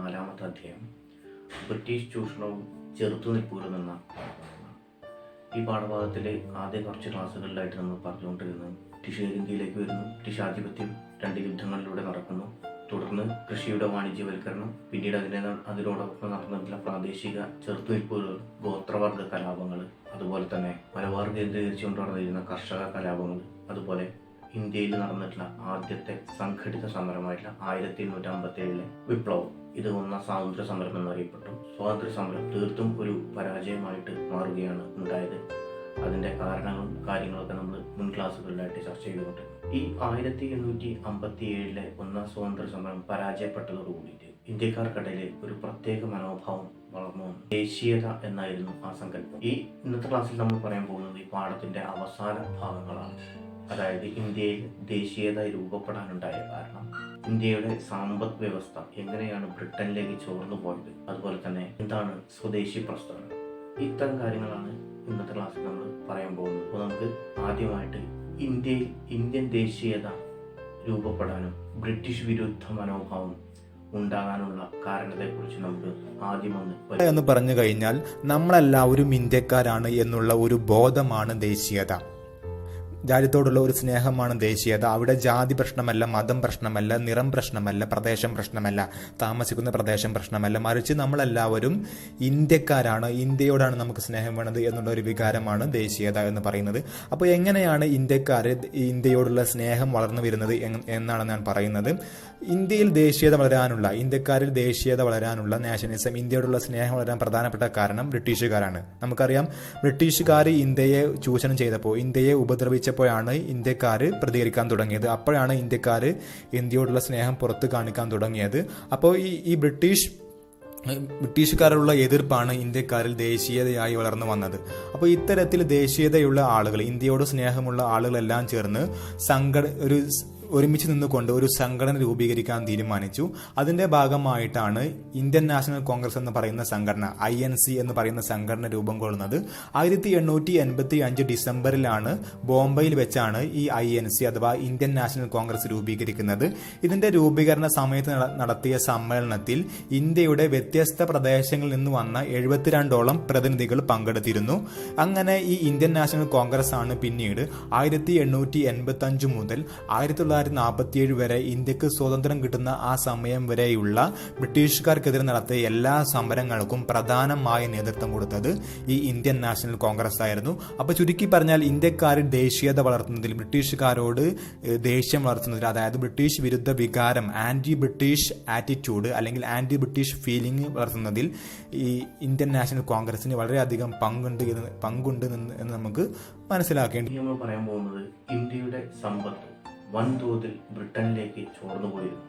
4-ാമത്തെ അധ്യായം ബ്രിട്ടീഷ് ചൂഷണവും ചെറുത്തുനിൽപ്പൂരും എന്ന പാഠഭാഗമാണ്. ഈ പാഠഭാഗത്തിൽ ആദ്യ കുറച്ച് ക്ലാസ്സുകളിലായിട്ട് നമ്മൾ പറഞ്ഞുകൊണ്ടിരുന്നത് ബ്രിട്ടീഷ് ഇന്ത്യയിലേക്ക് വരുന്നു, ബ്രിട്ടീഷ് ആധിപത്യം 2 യുദ്ധങ്ങളിലൂടെ നടക്കുന്നു, തുടർന്ന് കൃഷിയുടെ വാണിജ്യവൽക്കരണം, പിന്നീട് അതിനോടൊപ്പം നടന്നിട്ടുള്ള പ്രാദേശിക ചെറുത്തുനിൽപ്പുകൾ, ഗോത്രവർഗ കലാപങ്ങൾ, അതുപോലെ തന്നെ മലബാർ കേന്ദ്രീകരിച്ചുകൊണ്ട് നടന്നിരുന്ന കർഷക കലാപങ്ങൾ, അതുപോലെ ഇന്ത്യയിൽ നടന്നിട്ടുള്ള ആദ്യത്തെ സംഘടിത സമരമായിട്ടുള്ള 1857 വിപ്ലവം. ഇത് ഒന്നാം സ്വാതന്ത്ര്യ സമരം എന്നറിയപ്പെട്ടു. സ്വാതന്ത്ര്യ സമരം തീർത്തും ഒരു പരാജയമായിട്ട് മാറുകയാണ് ഉണ്ടായത്. അതിൻ്റെ കാരണങ്ങളും കാര്യങ്ങളൊക്കെ നമ്മൾ മുൻ ക്ലാസ്സുകളിലായിട്ട് ചർച്ച ചെയ്തുകൊണ്ട് ഈ 1857 ഒന്നാം സ്വാതന്ത്ര്യ സമരം പരാജയപ്പെട്ടതോടുകൂടിയിട്ട് ഇന്ത്യക്കാർക്കിടയിൽ ഒരു പ്രത്യേക മനോഭാവം വളർന്നു. ദേശീയത എന്നായിരുന്നു ആ സങ്കല്പം. ഇന്നത്തെ ക്ലാസ്സിൽ നമ്മൾ പറയാൻ പോകുന്നത് ഈ പാഠത്തിന്റെ അവസാന ഭാഗങ്ങളാണ്. അതായത് ഇന്ത്യയിൽ ദേശീയത രൂപപ്പെടാനുണ്ടായ കാരണം, ഇന്ത്യയുടെ സമ്പദ് വ്യവസ്ഥ എങ്ങനെയാണ് ബ്രിട്ടനിലേക്ക് ചോർന്നു പോയത്, അതുപോലെ തന്നെ എന്താണ് സ്വദേശി പ്രസ്ഥാനം, ഇത്തരം കാര്യങ്ങളാണ് ഇന്നത്തെ ക്ലാസ്സിൽ നമ്മൾ പറയാൻ പോകുന്നത്. അപ്പോൾ നമുക്ക് ആദ്യമായിട്ട് ഇന്ത്യൻ ദേശീയത രൂപപ്പെടാനും ബ്രിട്ടീഷ് വിരുദ്ധ മനോഭാവം ഉണ്ടാകാനുള്ള കാരണത്തെക്കുറിച്ച് നമുക്ക് ആദ്യം പറഞ്ഞു കഴിഞ്ഞാൽ നമ്മളെല്ലാവരും ഇന്ത്യക്കാരാണ് എന്നുള്ള ഒരു ബോധമാണ് ദേശീയത. രാജ്യത്തോടുള്ള ഒരു സ്നേഹമാണ് ദേശീയത. അവിടെ ജാതി പ്രശ്നമല്ല, മതം പ്രശ്നമല്ല, നിറം പ്രശ്നമല്ല, പ്രദേശം പ്രശ്നമല്ല, താമസിക്കുന്ന പ്രദേശം പ്രശ്നമല്ല, മറിച്ച് നമ്മളെല്ലാവരും ഇന്ത്യക്കാരാണ്, ഇന്ത്യയോടാണ് നമുക്ക് സ്നേഹം വേണ്ടത് എന്നുള്ള ഒരു വികാരമാണ് ദേശീയത എന്ന് പറയുന്നത്. അപ്പോൾ എങ്ങനെയാണ് ഇന്ത്യയോടുള്ള സ്നേഹം വളർന്നു വരുന്നത് എന്നാണ് ഞാൻ പറയുന്നത്. ഇന്ത്യക്കാരിൽ ദേശീയത വളരാനുള്ള നാഷണലിസം, ഇന്ത്യയോടുള്ള സ്നേഹം വളരാൻ പ്രധാനപ്പെട്ട കാരണം ബ്രിട്ടീഷുകാരാണ്. നമുക്കറിയാം, ബ്രിട്ടീഷുകാർ ഇന്ത്യയെ ചൂഷണം ചെയ്തപ്പോൾ, ഇന്ത്യയെ ഉപദ്രവിച്ചപ്പോഴാണ് ഇന്ത്യക്കാർ പ്രതികരിക്കാൻ തുടങ്ങിയത്. അപ്പോഴാണ് ഇന്ത്യക്കാർ ഇന്ത്യയോടുള്ള സ്നേഹം പുറത്ത് കാണിക്കാൻ തുടങ്ങിയത്. അപ്പോൾ ഈ ബ്രിട്ടീഷുകാരുള്ള എതിർപ്പാണ് ഇന്ത്യക്കാരിൽ ദേശീയതയായി വളർന്നു വന്നത്. അപ്പോൾ ഇത്തരത്തിൽ ദേശീയതയുള്ള ആളുകൾ, ഇന്ത്യയോട് സ്നേഹമുള്ള ആളുകളെല്ലാം ചേർന്ന് ഒരുമിച്ച് നിന്നുകൊണ്ട് ഒരു സംഘടന രൂപീകരിക്കാൻ തീരുമാനിച്ചു. അതിന്റെ ഭാഗമായിട്ടാണ് ഇന്ത്യൻ നാഷണൽ കോൺഗ്രസ് എന്ന് പറയുന്ന സംഘടന, INC എന്ന് പറയുന്ന സംഘടന രൂപം കൊള്ളുന്നത്. 1885 ഡിസംബറിലാണ് ബോംബെയിൽ വെച്ചാണ് ഈ INC അഥവാ ഇന്ത്യൻ നാഷണൽ കോൺഗ്രസ് രൂപീകരിക്കുന്നത്. ഇതിന്റെ രൂപീകരണ സമയത്ത് നടത്തിയ സമ്മേളനത്തിൽ ഇന്ത്യയുടെ വ്യത്യസ്ത പ്രദേശങ്ങളിൽ നിന്ന് വന്ന 72ഓളം പ്രതിനിധികൾ പങ്കെടുത്തിരുന്നു. അങ്ങനെ ഈ ഇന്ത്യൻ നാഷണൽ കോൺഗ്രസ് ആണ് പിന്നീട് 1885 മുതൽ 1947 വരെ ഇന്ത്യക്ക് സ്വാതന്ത്ര്യം കിട്ടുന്ന ആ സമയം വരെയുള്ള ബ്രിട്ടീഷുകാർക്കെതിരെ നടത്തിയ എല്ലാ സമരങ്ങൾക്കും പ്രധാനമായ നേതൃത്വം കൊടുത്തത് ഈ ഇന്ത്യൻ നാഷണൽ കോൺഗ്രസ് ആയിരുന്നു. അപ്പോൾ ചുരുക്കി പറഞ്ഞാൽ, ഇന്ത്യക്കാരിൽ ദേശീയത വളർത്തുന്നതിൽ, ബ്രിട്ടീഷുകാരോട് ദേഷ്യം വളർത്തുന്നതിൽ, അതായത് ബ്രിട്ടീഷ് വിരുദ്ധ വികാരം, ആന്റി ബ്രിട്ടീഷ് ആറ്റിറ്റ്യൂഡ് അല്ലെങ്കിൽ ആന്റി ബ്രിട്ടീഷ് ഫീലിംഗ് വളർത്തുന്നതിൽ ഈ ഇന്ത്യൻ നാഷണൽ കോൺഗ്രസിന് വളരെയധികം പങ്കുണ്ട് എന്ന് നമുക്ക് മനസ്സിലാക്കേണ്ടി. നമ്മൾ പറയാൻ പോകുന്നത് ഇന്ത്യയുടെ സമ്പത്ത് വൻതോതിൽ ബ്രിട്ടനിലേക്ക് ചോർന്നുപോയിരുന്നു.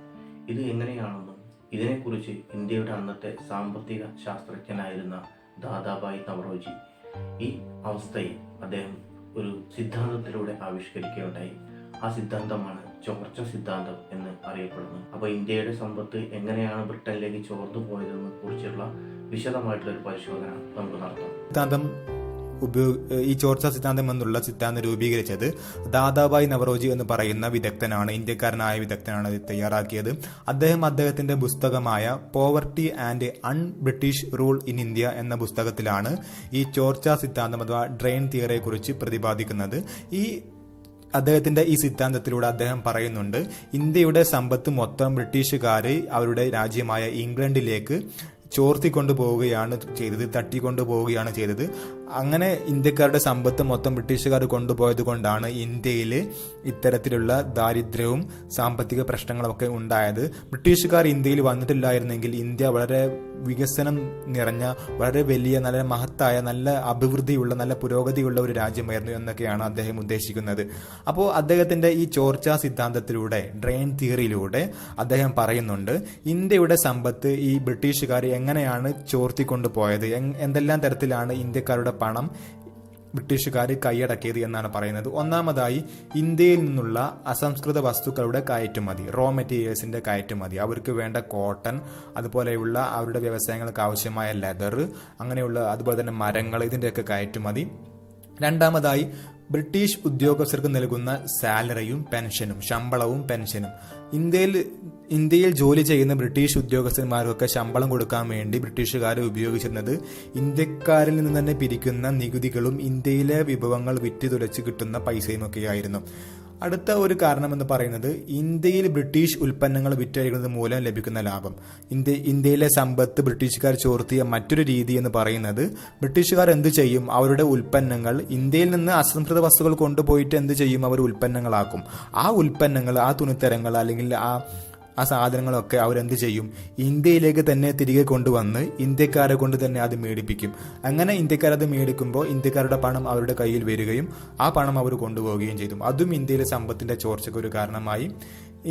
ഇത് എങ്ങനെയാണെന്നും ഇതിനെക്കുറിച്ച് ഇന്ത്യയുടെ അന്നത്തെ സാമ്പത്തിക ശാസ്ത്രജ്ഞനായിരുന്ന ദാദാഭായ് നവറോജി ഈ അവസ്ഥയെ അദ്ദേഹം ഒരു സിദ്ധാന്തത്തിലൂടെ ആവിഷ്കരിക്കുകയുണ്ടായി. ആ സിദ്ധാന്തമാണ് ചോർച്ച സിദ്ധാന്തം എന്ന് അറിയപ്പെടുന്നത്. അപ്പോൾ ഇന്ത്യയുടെ സമ്പത്ത് എങ്ങനെയാണ് ബ്രിട്ടനിലേക്ക് ചോർന്നു പോയതെന്ന് കുറിച്ചുള്ള വിശദമായിട്ടുള്ള ഒരു പരിശോധന നമുക്ക് നടത്താം. ഈ ചോർച്ച സിദ്ധാന്തം എന്നുള്ള സിദ്ധാന്തം രൂപീകരിച്ചത് ദാദാഭായ് നവറോജി എന്ന് പറയുന്ന വിദഗ്ധനാണ്, ഇന്ത്യക്കാരനായ വിദഗ്ധനാണ് ഇത് തയ്യാറാക്കിയത്. അദ്ദേഹത്തിന്റെ പുസ്തകമായ poverty and un British rule in India എന്ന പുസ്തകത്തിലാണ് ഈ ചോർച്ച സിദ്ധാന്തം അഥവാ ഡ്രെയിൻ തിയറിയെ കുറിച്ച് പ്രതിപാദിക്കുന്നത്. അദ്ദേഹത്തിന്റെ ഈ സിദ്ധാന്തത്തിലൂടെ അദ്ദേഹം പറയുന്നുണ്ട്, ഇന്ത്യയുടെ സമ്പത്ത് മൊത്തം ബ്രിട്ടീഷുകാർ അവരുടെ രാജ്യമായ ഇംഗ്ലണ്ടിലേക്ക് ചോർത്തിക്കൊണ്ടുപോവുകയാണ് ചെയ്തത്, തട്ടിക്കൊണ്ടുപോവുകയാണ് ചെയ്തത്. അങ്ങനെ ഇന്ത്യക്കാരുടെ സമ്പത്ത് മൊത്തം ബ്രിട്ടീഷുകാർ കൊണ്ടുപോയത് കൊണ്ടാണ് ഇന്ത്യയിൽ ഇത്തരത്തിലുള്ള ദാരിദ്ര്യവും സാമ്പത്തിക പ്രശ്നങ്ങളൊക്കെ ഉണ്ടായത്. ബ്രിട്ടീഷുകാർ ഇന്ത്യയിൽ വന്നിട്ടില്ലായിരുന്നെങ്കിൽ ഇന്ത്യ വളരെ വികസനം നിറഞ്ഞ, വളരെ വലിയ, നല്ല മഹത്തായ, നല്ല അഭിവൃദ്ധിയുള്ള, നല്ല പുരോഗതിയുള്ള ഒരു രാജ്യമായിരുന്നു എന്നൊക്കെയാണ് അദ്ദേഹം ഉദ്ദേശിക്കുന്നത്. അപ്പോൾ അദ്ദേഹത്തിന്റെ ഈ ചോർച്ച സിദ്ധാന്തത്തിലൂടെ, ഡ്രെയിൻ തിയറിയിലൂടെ അദ്ദേഹം പറയുന്നുണ്ട്, ഇന്ത്യയുടെ സമ്പത്ത് ഈ ബ്രിട്ടീഷുകാർ എങ്ങനെയാണ് ചോർത്തിക്കൊണ്ടു പോയത്, എന്തെല്ലാം തരത്തിലാണ് ഇന്ത്യക്കാരുടെ പണം ബ്രിട്ടീഷുകാർ കൈയടക്കിയത് എന്നാണ് പറയുന്നത്. ഒന്നാമതായി, ഇന്ത്യയിൽ നിന്നുള്ള അസംസ്കൃത വസ്തുക്കളുടെ കയറ്റുമതി, റോ മെറ്റീരിയൽസിന്റെ കയറ്റുമതി, അവർക്ക് വേണ്ട കോട്ടൺ, അതുപോലെയുള്ള അവരുടെ വ്യവസായങ്ങൾക്ക് ആവശ്യമായ ലെതർ, അങ്ങനെയുള്ള അതുപോലെ തന്നെ മരങ്ങൾ, ഇതിന്റെയൊക്കെ കയറ്റുമതി. രണ്ടാമതായി ബ്രിട്ടീഷ് ഉദ്യോഗസ്ഥർക്ക് നൽകുന്ന സാലറിയും പെൻഷനും, ശമ്പളവും പെൻഷനും. ഇന്ത്യയിൽ ജോലി ചെയ്യുന്ന ബ്രിട്ടീഷ് ഉദ്യോഗസ്ഥന്മാർക്കൊക്കെ ശമ്പളം കൊടുക്കാൻ വേണ്ടി ബ്രിട്ടീഷുകാർ ഉപയോഗിച്ചിരുന്നത് ഇന്ത്യക്കാരിൽ നിന്ന് തന്നെ പിരിക്കുന്ന നികുതികളും ഇന്ത്യയിലെ വിഭവങ്ങൾ വിറ്റുതുലച്ച് കിട്ടുന്ന പൈസയും ഒക്കെയായിരുന്നു. അടുത്ത ഒരു കാരണം എന്ന് പറയുന്നത് ഇന്ത്യയിൽ ബ്രിട്ടീഷ് ഉൽപ്പന്നങ്ങൾ വിറ്റഴിക്കുന്നത് മൂലം ലഭിക്കുന്ന ലാഭം. ഇന്ത്യയിലെ സമ്പത്ത് ബ്രിട്ടീഷുകാർ ചോർത്തിയ മറ്റൊരു രീതി എന്ന് പറയുന്നത്, ബ്രിട്ടീഷുകാർ എന്ത് ചെയ്യും, അവരുടെ ഉൽപ്പന്നങ്ങൾ ഇന്ത്യയിൽ നിന്ന് അസംസ്കൃത വസ്തുക്കൾ കൊണ്ടുപോയിട്ട് എന്ത് ചെയ്യും, അവർ ഉൽപ്പന്നങ്ങളാക്കും. ആ ഉൽപ്പന്നങ്ങൾ, ആ തുണിത്തരങ്ങൾ അല്ലെങ്കിൽ ആ സാധനങ്ങളൊക്കെ അവരെന്ത് ചെയ്യും, ഇന്ത്യയിലേക്ക് തന്നെ തിരികെ കൊണ്ടുവന്ന് ഇന്ത്യക്കാരെ കൊണ്ട് തന്നെ അത് മേടിപ്പിക്കും. അങ്ങനെ ഇന്ത്യക്കാരത് മേടിക്കുമ്പോൾ ഇന്ത്യക്കാരുടെ പണം അവരുടെ കയ്യിൽ വരികയും ആ പണം അവർ കൊണ്ടുപോവുകയും ചെയ്തു. അതും ഇന്ത്യയിലെ സമ്പത്തിന്റെ ചോർച്ചയ്ക്ക് ഒരു കാരണമായി.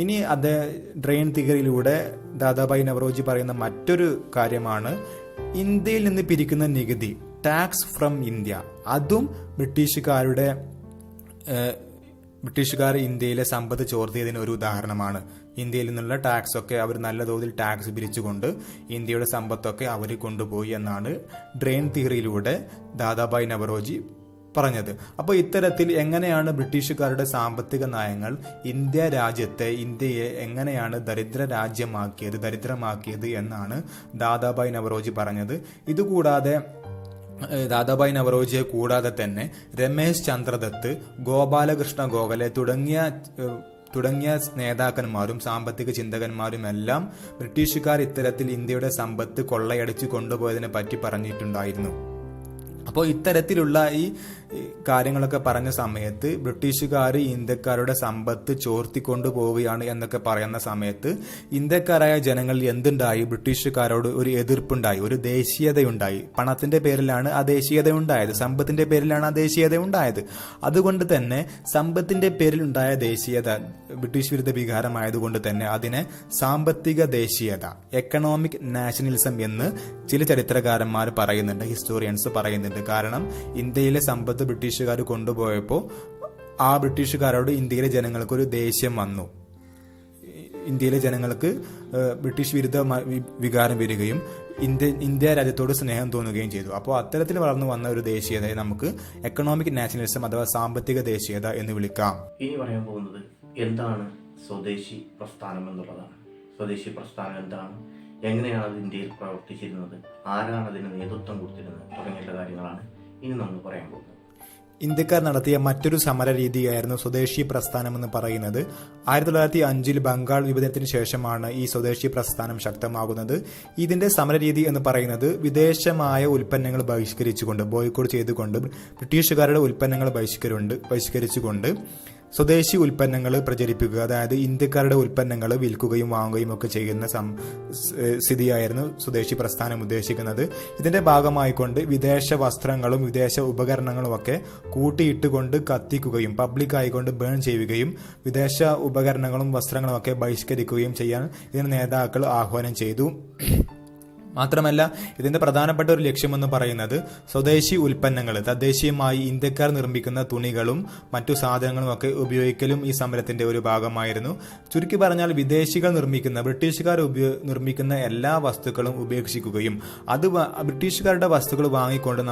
ഇനി അത് ഡ്രെയിൻ തിയറിയിലൂടെ ദാദാഭായ് നവറോജി പറയുന്ന മറ്റൊരു കാര്യമാണ്, ഇന്ത്യയിൽ നിന്ന് പിരിക്കുന്ന നികുതി, ടാക്സ് ഫ്രം ഇന്ത്യ, അതും ബ്രിട്ടീഷുകാർ ഇന്ത്യയിലെ സമ്പത്ത് ചോർത്തിയതിന് ഒരു ഉദാഹരണമാണ്. ഇന്ത്യയിൽ നിന്നുള്ള ടാക്സ് ഒക്കെ അവർ നല്ല തോതിൽ ടാക്സ് പിരിച്ചുകൊണ്ട് ഇന്ത്യയുടെ സമ്പത്തൊക്കെ അവർ കൊണ്ടുപോയി എന്നാണ് ഡ്രെയിൻ തിയറിയിലൂടെ ദാദാഭായ് നവറോജി പറഞ്ഞത്. അപ്പോൾ ഇത്തരത്തിൽ എങ്ങനെയാണ് ബ്രിട്ടീഷുകാരുടെ സാമ്പത്തിക നയങ്ങൾ ഇന്ത്യയെ എങ്ങനെയാണ് ദരിദ്രമാക്കിയത് എന്നാണ് ദാദാഭായ് നവറോജി പറഞ്ഞത്. ഇതുകൂടാതെ ദാദാഭായ് നവറോജിയെ കൂടാതെ തന്നെ രമേശ് ചന്ദ്രദത്ത്, ഗോപാലകൃഷ്ണ ഗോഖലെ തുടങ്ങിയ നേതാക്കന്മാരും സാമ്പത്തിക ചിന്തകന്മാരും എല്ലാം ബ്രിട്ടീഷുകാർ ഇത്തരത്തിൽ ഇന്ത്യയുടെ സമ്പത്ത് കൊള്ളയടിച്ച് കൊണ്ടുപോയതിനെ പറ്റി പറഞ്ഞിട്ടുണ്ടായിരുന്നു. അപ്പോൾ ഇത്തരത്തിലുള്ള ഈ കാര്യങ്ങളൊക്കെ പറഞ്ഞ സമയത്ത് ബ്രിട്ടീഷുകാർ ഇന്ത്യക്കാരുടെ സമ്പത്ത് ചോർത്തിക്കൊണ്ടു പോവുകയാണ് എന്നൊക്കെ പറയുന്ന സമയത്ത് ഇന്ത്യക്കാരായ ജനങ്ങളിൽ എന്തുണ്ടായി, ബ്രിട്ടീഷുകാരോട് ഒരു എതിർപ്പുണ്ടായി, ഒരു ദേശീയതയുണ്ടായി. പണത്തിന്റെ പേരിലാണ് ആ ദേശീയത ഉണ്ടായത്, സമ്പത്തിന്റെ പേരിലാണ് ആ ദേശീയത ഉണ്ടായത്. അതുകൊണ്ട് തന്നെ സമ്പത്തിന്റെ പേരിൽ ഉണ്ടായ ദേശീയത ബ്രിട്ടീഷ് വിരുദ്ധ വികാരമായതുകൊണ്ട് തന്നെ അതിനെ സാമ്പത്തിക ദേശീയത, എക്കണോമിക് നാഷണലിസം എന്ന് ചില ചരിത്രകാരന്മാർ പറയുന്നുണ്ട്, ഹിസ്റ്റോറിയൻസ് പറയുന്നുണ്ട്. കാരണം ഇന്ത്യയിലെ സമ്പത്ത് ബ്രിട്ടീഷുകാർ കൊണ്ടുപോയപ്പോൾ ആ ബ്രിട്ടീഷുകാരോട് ഇന്ത്യയിലെ ജനങ്ങൾക്ക് ഒരു ദേഷ്യം വന്നു. ഇന്ത്യയിലെ ജനങ്ങൾക്ക് ബ്രിട്ടീഷ് വിരുദ്ധ വികാരം വരികയും ഇന്ത്യ രാജ്യത്തോട് സ്നേഹം തോന്നുകയും ചെയ്തു. അപ്പോൾ അത്തരത്തിൽ വളർന്നു വന്ന ഒരു ദേശീയതയെ നമുക്ക് എക്കണോമിക് നാഷണലിസം അഥവാ സാമ്പത്തിക ദേശീയത എന്ന് വിളിക്കാം. ഇനി പറയാൻ പോകുന്നത് എന്താണ് സ്വദേശി പ്രസ്ഥാനം എന്നുള്ളതാണ്. സ്വദേശി പ്രസ്ഥാനം എന്താണ്, എങ്ങനെയാണ് അത് ഇന്ത്യയിൽ പ്രവർത്തിച്ചിരുന്നത്, ആരാണ് അതിന് നേതൃത്വം കൊടുത്തിരുന്നത് തുടങ്ങിയുള്ള കാര്യങ്ങളാണ് ഇനി നമ്മൾ പറയാൻ പോകുന്നത്. ഇന്ത്യക്കാർ നടത്തിയ മറ്റൊരു സമര രീതിയായിരുന്നു സ്വദേശി പ്രസ്ഥാനം എന്ന് പറയുന്നത്. 1905 ബംഗാൾ വിഭജനത്തിന് ശേഷമാണ് ഈ സ്വദേശി പ്രസ്ഥാനം ശക്തമാകുന്നത്. ഇതിന്റെ സമരരീതി എന്ന് പറയുന്നത് വിദേശമായ ഉൽപ്പന്നങ്ങൾ ബഹിഷ്കരിച്ചുകൊണ്ട്, ബോയ്ക്കോട്ട് ചെയ്തുകൊണ്ട്, ബ്രിട്ടീഷുകാരുടെ ഉൽപ്പന്നങ്ങൾ ബഹിഷ്കരിച്ചുകൊണ്ട് സ്വദേശി ഉൽപ്പന്നങ്ങൾ പ്രചരിപ്പിക്കുക, അതായത് ഇന്ത്യക്കാരുടെ ഉൽപ്പന്നങ്ങൾ വിൽക്കുകയും വാങ്ങുകയും ഒക്കെ ചെയ്യുന്ന സ്ഥിതിയായിരുന്നു സ്വദേശി പ്രസ്ഥാനം ഉദ്ദേശിക്കുന്നത്. ഇതിന്റെ ഭാഗമായിക്കൊണ്ട് വിദേശ വസ്ത്രങ്ങളും വിദേശ ഉപകരണങ്ങളും ഒക്കെ കൂട്ടിയിട്ടുകൊണ്ട് കത്തിക്കുകയും പബ്ലിക്കായിക്കൊണ്ട് ബേൺ ചെയ്യുകയും വിദേശ ഉപകരണങ്ങളും വസ്ത്രങ്ങളും ഒക്കെ ബഹിഷ്കരിക്കുകയും ചെയ്യാൻ ഇതിന് നേതാക്കൾ ആഹ്വാനം ചെയ്തു. മാത്രമല്ല ഇതിന്റെ പ്രധാനപ്പെട്ട ഒരു ലക്ഷ്യമെന്ന് പറയുന്നത് സ്വദേശി ഉൽപ്പന്നങ്ങൾ, തദ്ദേശീയമായി ഇന്ത്യക്കാർ നിർമ്മിക്കുന്ന തുണികളും മറ്റു സാധനങ്ങളും ഒക്കെ ഉപയോഗിക്കലും ഈ സമരത്തിന്റെ ഒരു ഭാഗമായിരുന്നു. ചുരുക്കി പറഞ്ഞാൽ വിദേശികൾ നിർമ്മിക്കുന്ന, ബ്രിട്ടീഷുകാർ നിർമ്മിക്കുന്ന എല്ലാ വസ്തുക്കളും ഉപേക്ഷിക്കുകയും അത് ബ്രിട്ടീഷുകാരുടെ വസ്തുക്കൾ വാങ്ങിക്കൊണ്ട്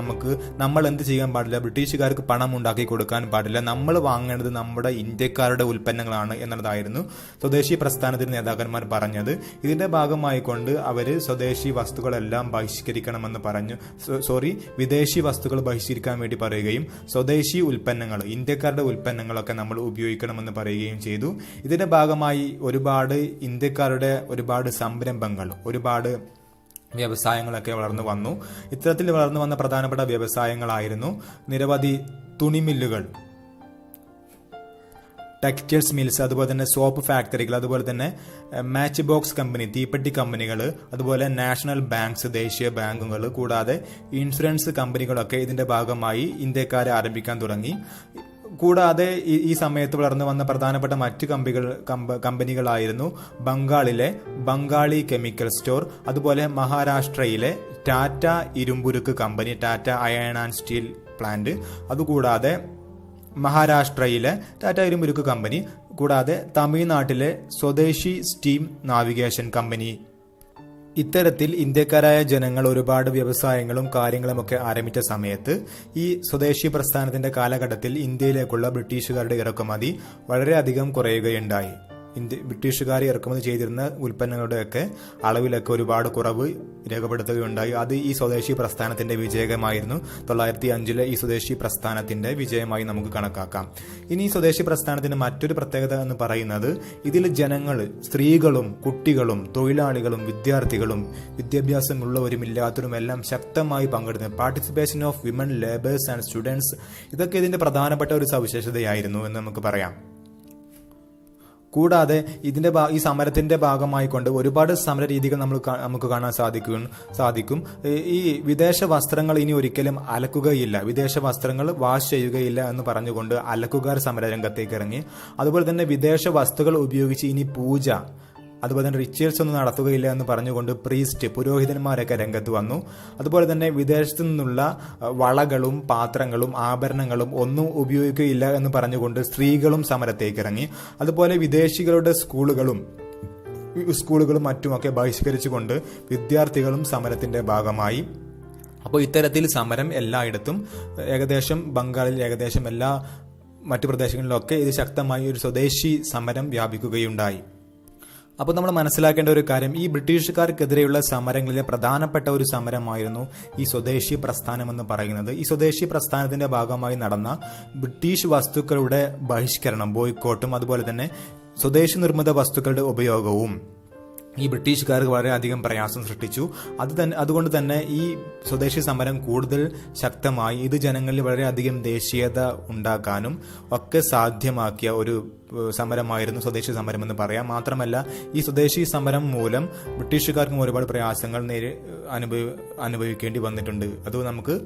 നമ്മൾ എന്ത് ചെയ്യാൻ പാടില്ല, ബ്രിട്ടീഷുകാർക്ക് പണം ഉണ്ടാക്കി കൊടുക്കാൻ പാടില്ല, നമ്മൾ വാങ്ങേണ്ടത് നമ്മുടെ ഇന്ത്യക്കാരുടെ ഉൽപ്പന്നങ്ങളാണ് എന്നുള്ളതായിരുന്നു സ്വദേശി പ്രസ്ഥാനത്തിന്റെ നേതാക്കന്മാർ പറഞ്ഞത്. ഇതിന്റെ ഭാഗമായിക്കൊണ്ട് അവര് സ്വദേശി വസ്തുക്കളെല്ലാം ബഹിഷ്കരിക്കണമെന്ന് പറഞ്ഞു. വിദേശി വസ്തുക്കൾ ബഹിഷ്കരിക്കാൻ വേണ്ടി പറയുകയും സ്വദേശി ഉൽപ്പന്നങ്ങൾ, ഇന്ത്യക്കാരുടെ ഉൽപ്പന്നങ്ങളൊക്കെ നമ്മൾ ഉപയോഗിക്കണമെന്ന് പറയുകയും ചെയ്തു. ഇതിന്റെ ഭാഗമായി ഇന്ത്യക്കാരുടെ ഒരുപാട് സംരംഭങ്ങൾ, ഒരുപാട് വ്യവസായങ്ങളൊക്കെ വളർന്നു വന്നു. ഇത്തരത്തിൽ വളർന്നു വന്ന പ്രധാനപ്പെട്ട വ്യവസായങ്ങളായിരുന്നു നിരവധി തുണിമില്ലുകൾ, ടെക്സ്റ്റൈൽസ് മിൽസ്, അതുപോലെ തന്നെ സോപ്പ് ഫാക്ടറികൾ, അതുപോലെ തന്നെ മാച്ച് ബോക്സ് കമ്പനി, തീപ്പെട്ടി കമ്പനികൾ, അതുപോലെ നാഷണൽ ബാങ്ക്സ്, ദേശീയ ബാങ്കുകൾ, കൂടാതെ ഇൻഷുറൻസ് കമ്പനികളൊക്കെ ഇതിന്റെ ഭാഗമായി ഇന്ത്യക്കാരെ ആരംഭിക്കാൻ തുടങ്ങി. കൂടാതെ ഈ സമയത്ത് വളർന്നു വന്ന പ്രധാനപ്പെട്ട മറ്റ് കമ്പനികളായിരുന്നു ബംഗാളിലെ ബംഗാളി കെമിക്കൽ സ്റ്റോർ, അതുപോലെ മഹാരാഷ്ട്രയിലെ ടാറ്റ ഇരുമ്പുരുക്ക് കമ്പനി, Tata iron and steel plant, അതുകൂടാതെ മഹാരാഷ്ട്രയിലെ ടാറ്റ ഇരുമ്പുരുക്ക് കമ്പനി, കൂടാതെ തമിഴ്നാട്ടിലെ സ്വദേശി സ്റ്റീം നാവിഗേഷൻ കമ്പനി ഇത്തരത്തിൽ ഇന്ത്യക്കാരായ ജനങ്ങൾ ഒരുപാട് വ്യവസായങ്ങളും കാര്യങ്ങളുമൊക്കെ ആരംഭിച്ച സമയത്ത് ഈ സ്വദേശി പ്രസ്ഥാനത്തിന്റെ കാലഘട്ടത്തിൽ ഇന്ത്യയിലേക്കുള്ള ബ്രിട്ടീഷുകാരുടെ ഇറക്കുമതി വളരെയധികം കുറയുകയുണ്ടായി. ബ്രിട്ടീഷുകാർ ഇറക്കുമതി ചെയ്തിരുന്ന ഉൽപ്പന്നങ്ങളുടെയൊക്കെ അളവിലൊക്കെ ഒരുപാട് കുറവ് രേഖപ്പെടുത്തുകയുണ്ടായി. അത് ഈ സ്വദേശി പ്രസ്ഥാനത്തിന്റെ വിജയമായിരുന്നു. 1905 ഈ സ്വദേശി പ്രസ്ഥാനത്തിന്റെ വിജയമായി നമുക്ക് കണക്കാക്കാം. ഇനി ഈ സ്വദേശി പ്രസ്ഥാനത്തിന് മറ്റൊരു പ്രത്യേകത എന്ന് പറയുന്നത് ഇതിൽ ജനങ്ങൾ, സ്ത്രീകളും കുട്ടികളും തൊഴിലാളികളും വിദ്യാർത്ഥികളും വിദ്യാഭ്യാസമുള്ളവരും ഇല്ലാത്തവരും എല്ലാം ശക്തമായി പങ്കെടുത്തു. Participation of women, labours and students, ഇതൊക്കെ ഇതിന്റെ പ്രധാനപ്പെട്ട ഒരു സവിശേഷതയായിരുന്നു എന്ന് നമുക്ക് പറയാം. കൂടാതെ ഈ സമരത്തിന്റെ ഭാഗമായിക്കൊണ്ട് ഒരുപാട് സമര രീതികൾ നമുക്ക് കാണാൻ സാധിക്കും. ഈ വിദേശ വസ്ത്രങ്ങൾ ഇനി ഒരിക്കലും അലക്കുകയില്ല, വിദേശ വസ്ത്രങ്ങൾ വാഷ് ചെയ്യുകയില്ല എന്ന് പറഞ്ഞുകൊണ്ട് അലക്കുകാർ സമരരംഗത്തേക്ക് ഇറങ്ങി. അതുപോലെ തന്നെ വിദേശ വസ്തുക്കൾ ഉപയോഗിച്ച് ഇനി പൂജ, അതുപോലെ തന്നെ റിച്വൽസ് ഒന്നും നടത്തുകയില്ല എന്ന് പറഞ്ഞുകൊണ്ട് പ്രീസ്റ്റ്, പുരോഹിതന്മാരൊക്കെ രംഗത്ത് വന്നു. അതുപോലെ തന്നെ വിദേശത്തു നിന്നുള്ള വളകളും പാത്രങ്ങളും ആഭരണങ്ങളും ഒന്നും ഉപയോഗിക്കുകയില്ല എന്ന് പറഞ്ഞുകൊണ്ട് സ്ത്രീകളും സമരത്തേക്ക് ഇറങ്ങി. അതുപോലെ വിദേശികളുടെ സ്കൂളുകളും മറ്റുമൊക്കെ ബഹിഷ്കരിച്ചുകൊണ്ട് വിദ്യാർത്ഥികളും സമരത്തിന്റെ ഭാഗമായി. അപ്പോൾ ഇത്തരത്തിൽ സമരം എല്ലായിടത്തും, ഏകദേശം ബംഗാളിൽ ഏകദേശം എല്ലാ മറ്റു പ്രദേശങ്ങളിലൊക്കെ ഇത് ശക്തമായി ഒരു സ്വദേശി സമരം വ്യാപിക്കുകയുണ്ടായി. അപ്പോൾ നമ്മൾ മനസ്സിലാക്കേണ്ട ഒരു കാര്യം, ഈ ബ്രിട്ടീഷുകാർക്കെതിരെയുള്ള സമരങ്ങളിലെ പ്രധാനപ്പെട്ട ഒരു സമരമായിരുന്നു ഈ സ്വദേശി പ്രസ്ഥാനം എന്ന് പറയുന്നത്. ഈ സ്വദേശി പ്രസ്ഥാനത്തിന്റെ ഭാഗമായി നടന്ന ബ്രിട്ടീഷ് വസ്തുക്കളുടെ ബഹിഷ്കരണം, ബോയ്ക്കോട്ടും അതുപോലെ തന്നെ സ്വദേശി നിർമ്മിത വസ്തുക്കളുടെ ഉപയോഗവും ഈ ബ്രിട്ടീഷുകാർക്ക് വളരെയധികം പ്രയാസം സൃഷ്ടിച്ചു. അതുകൊണ്ട് തന്നെ ഈ സ്വദേശി സമരം കൂടുതൽ ശക്തമായി ഇത് ജനങ്ങളിൽ വളരെയധികം ദേശീയത ഉണ്ടാക്കാനും ഒക്കെ സാധ്യമാക്കിയ ഒരു സമരമായിരുന്നു സ്വദേശി സമരം എന്ന് പറയാം. മാത്രമല്ല ഈ സ്വദേശി സമരം മൂലം ബ്രിട്ടീഷുകാർക്കും ഒരുപാട് പ്രയാസങ്ങൾ അനുഭവിക്കേണ്ടി വന്നിട്ടുണ്ട്. അത് നമുക്ക്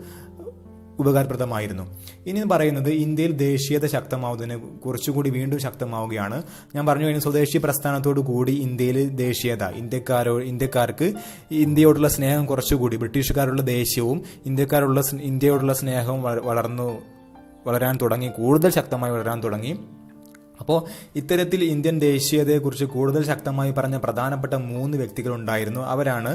ഉപകാരപ്രദമായിരുന്നു. ഇനി പറയുന്നത് ഇന്ത്യയിൽ ദേശീയത ശക്തമാവുന്നതിനെ കുറച്ചുകൂടി വീണ്ടും ശക്തമാവുകയാണ്. ഞാൻ പറഞ്ഞു കഴിഞ്ഞാൽ സ്വദേശി പ്രസ്ഥാനത്തോടു കൂടി ഇന്ത്യയിൽ ദേശീയത, ഇന്ത്യക്കാർക്ക് ഇന്ത്യയോടുള്ള സ്നേഹം കുറച്ചുകൂടി, ബ്രിട്ടീഷുകാരുള്ള ദേഷ്യവും ഇന്ത്യയോടുള്ള സ്നേഹവും വളരാൻ തുടങ്ങി, കൂടുതൽ ശക്തമായി വളരാൻ തുടങ്ങി. അപ്പോൾ ഇത്തരത്തിൽ ഇന്ത്യൻ ദേശീയതയെക്കുറിച്ച് കൂടുതൽ ശക്തമായി പറഞ്ഞ പ്രധാനപ്പെട്ട 3 വ്യക്തികളുണ്ടായിരുന്നു. അവരാണ്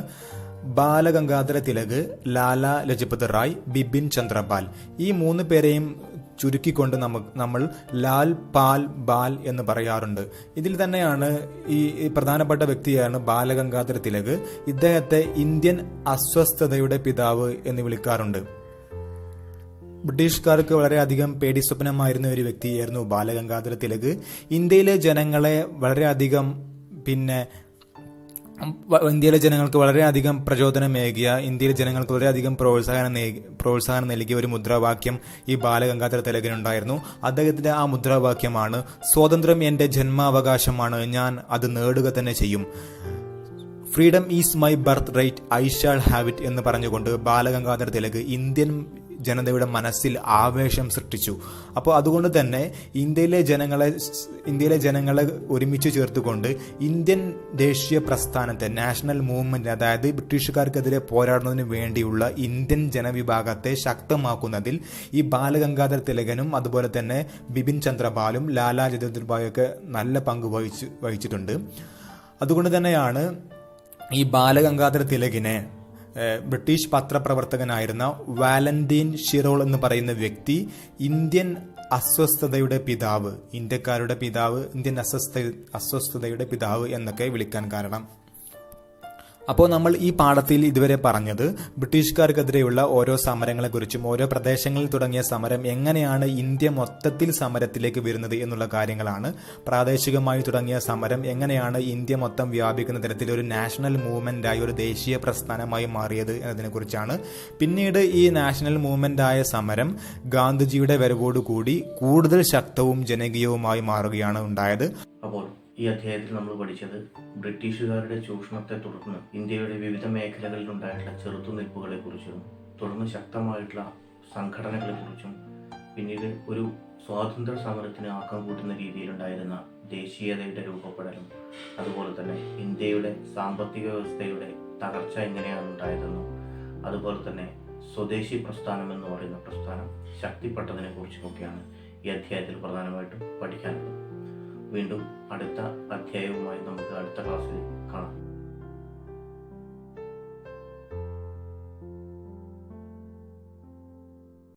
ബാലഗംഗാധര തിലക്, ലാല ലജ്പത് റായ്, ബിപിൻ ചന്ദ്രപാൽ. ഈ 3 പേരെയും ചുരുക്കിക്കൊണ്ട് നമ്മൾ ലാൽ പാൽ ബാൽ എന്ന് പറയാറുണ്ട്. ഇതിൽ തന്നെയാണ് ഈ പ്രധാനപ്പെട്ട വ്യക്തിയാണ് ബാലഗംഗാധര തിലക്. ഇദ്ദേഹത്തെ ഇന്ത്യൻ അസ്വസ്ഥതയുടെ പിതാവ് എന്ന് വിളിക്കാറുണ്ട്. ബ്രിട്ടീഷുകാർക്ക് വളരെയധികം പേടിസ്വപ്നമായിരുന്ന ഒരു വ്യക്തിയായിരുന്നു ബാലഗംഗാധര തിലക്. ഇന്ത്യയിലെ ജനങ്ങളെ വളരെയധികം ഇന്ത്യയിലെ ജനങ്ങൾക്ക് വളരെയധികം പ്രചോദനമേകിയ, ഇന്ത്യയിലെ ജനങ്ങൾക്ക് വളരെയധികം പ്രോത്സാഹനം നൽകിയ ഒരു മുദ്രാവാക്യം ഈ ബാലഗംഗാധര തിലകിനുണ്ടായിരുന്നു. അദ്ദേഹത്തിന്റെ ആ മുദ്രാവാക്യമാണ് സ്വാതന്ത്ര്യം എന്റെ ജന്മാവകാശമാണ്, ഞാൻ അത് നേടുക തന്നെ ചെയ്യും. Freedom is my birthright, I shall have it എന്ന് പറഞ്ഞുകൊണ്ട് ബാലഗംഗാധര തിലക് ഇന്ത്യൻ ജനതയുടെ മനസ്സിൽ ആവേശം സൃഷ്ടിച്ചു. അപ്പോൾ അതുകൊണ്ട് തന്നെ ഇന്ത്യയിലെ ജനങ്ങളെ ഒരുമിച്ച് ചേർത്തുകൊണ്ട് ഇന്ത്യൻ ദേശീയ പ്രസ്ഥാനത്തെ, നാഷണൽ മൂവ്മെന്റ്, അതായത് ബ്രിട്ടീഷുകാർക്കെതിരെ പോരാടുന്നതിന് വേണ്ടിയുള്ള ഇന്ത്യൻ ജനവിഭാഗത്തെ ശക്തമാക്കുന്നതിൽ ഈ ബാലഗംഗാധര തിലകനും അതുപോലെ തന്നെ ബിപിൻ ചന്ദ്രപാലും ലാലാ ലജ്പത് റായൊക്കെ നല്ല പങ്ക് വഹിച്ചിട്ടുണ്ട്. അതുകൊണ്ട് തന്നെയാണ് ഈ ബാലഗംഗാധര തിലകിനെ ബ്രിട്ടീഷ് പത്രപ്രവർത്തകനായിരുന്ന വാലന്റീൻ ഷിറോൾ എന്ന് പറയുന്ന വ്യക്തി ഇന്ത്യൻ അസ്വസ്ഥതയുടെ പിതാവ്, ഇന്ത്യക്കാരുടെ പിതാവ്, ഇന്ത്യൻ അസ്വസ്ഥതയുടെ പിതാവ് എന്നൊക്കെ വിളിക്കാൻ കാരണം. അപ്പോൾ നമ്മൾ ഈ പാഠത്തിൽ ഇതുവരെ പറഞ്ഞത് ബ്രിട്ടീഷുകാർക്കെതിരെയുള്ള ഓരോ സമരങ്ങളെക്കുറിച്ചും, ഓരോ പ്രദേശങ്ങളിൽ തുടങ്ങിയ സമരം എങ്ങനെയാണ് ഇന്ത്യ മൊത്തത്തിൽ സമരത്തിലേക്ക് വരുന്നത് എന്നുള്ള കാര്യങ്ങളാണ്. പ്രാദേശികമായി തുടങ്ങിയ സമരം എങ്ങനെയാണ് ഇന്ത്യ മൊത്തം വ്യാപിക്കുന്ന തരത്തിൽ ഒരു നാഷണൽ മൂവ്മെന്റായി, ഒരു ദേശീയ പ്രസ്ഥാനമായി മാറിയത് എന്നതിനെക്കുറിച്ചാണ്. പിന്നീട് ഈ നാഷണൽ മൂവ്മെന്റായ സമരം ഗാന്ധിജിയുടെ വരവോടുകൂടി കൂടുതൽ ശക്തവും ജനകീയവുമായി മാറുകയാണ് ഉണ്ടായത്. അപ്പോൾ ഈ അധ്യായത്തിൽ നമ്മൾ പഠിച്ചത് ബ്രിട്ടീഷുകാരുടെ ചൂഷണത്തെ തുടർന്ന് ഇന്ത്യയുടെ വിവിധ മേഖലകളിൽ ഉണ്ടായിട്ടുള്ള ചെറുത്തുനിൽപ്പുകളെക്കുറിച്ചും തുടർന്ന് ശക്തമായിട്ടുള്ള സംഘടനകളെക്കുറിച്ചും പിന്നീട് ഒരു സ്വാതന്ത്ര്യ സമരത്തിന് ആക്കം കൂട്ടുന്ന രീതിയിലുണ്ടായിരുന്ന ദേശീയതയുടെ രൂപപ്പെടലും അതുപോലെ തന്നെ ഇന്ത്യയുടെ സാമ്പത്തിക വ്യവസ്ഥയുടെ തകർച്ച എങ്ങനെയാണ് ഉണ്ടായതെന്നും അതുപോലെ തന്നെ സ്വദേശി പ്രസ്ഥാനം എന്ന് പറയുന്ന പ്രസ്ഥാനം ശക്തിപ്പെട്ടതിനെ കുറിച്ചുമൊക്കെയാണ് ഈ അധ്യായത്തിൽ പ്രധാനമായിട്ടും പഠിക്കാനുള്ളത്. വീണ്ടും അടുത്ത അധ്യായവുമായി നമുക്ക് അടുത്ത ക്ലാസ്സിൽ കാണാം.